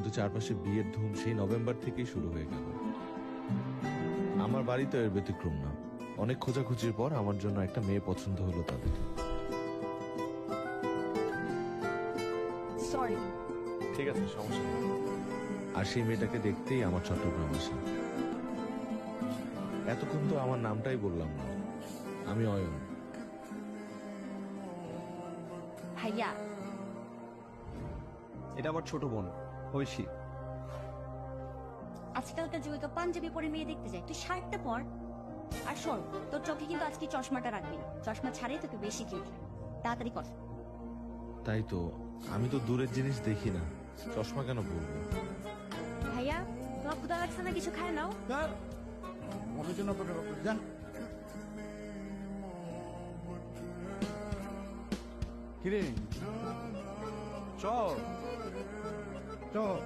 কিন্তু চারপাশে বিয়ের ধুম সেই নভেম্বর থেকেই শুরু হয়ে গেল। আমার বাড়ি তো এর ব্যতিক্রম না। অনেক খোঁজাখুঁজির পর আমার জন্য একটা মেয়ে পছন্দ হলো তাদের। সরি। ঠিক আছে, সমস্যা নেই। আর সেই মেয়েটাকে দেখতেই আমার চট্টগ্রাম আসা। এতক্ষণ তো আমার নামটাই বললাম না, আমি অয়ন। ভাইয়া, এটা আমার ছোট বোন ঐশী। আজকালকার যুগে তো পাঞ্জাবি পরে মেয়ে দেখতে যায়, তুই শার্টটা পর। আর শোন, তোর চোখে কিন্তু আজকে চশমাটা রাখবি না, চশমা ছাড়াই তোকে বেশি কিউট লাগে। তাড়াতাড়ি কর। তাই তো, আমি তো দূরের জিনিস দেখি না, চশমা কেন পরবো? ভাইয়া, তোমার ক্ষুধা লাগছে না? কিছু খায় নাও। মনের জন্য অপেক্ষা করতে যান। কিরে চল চল।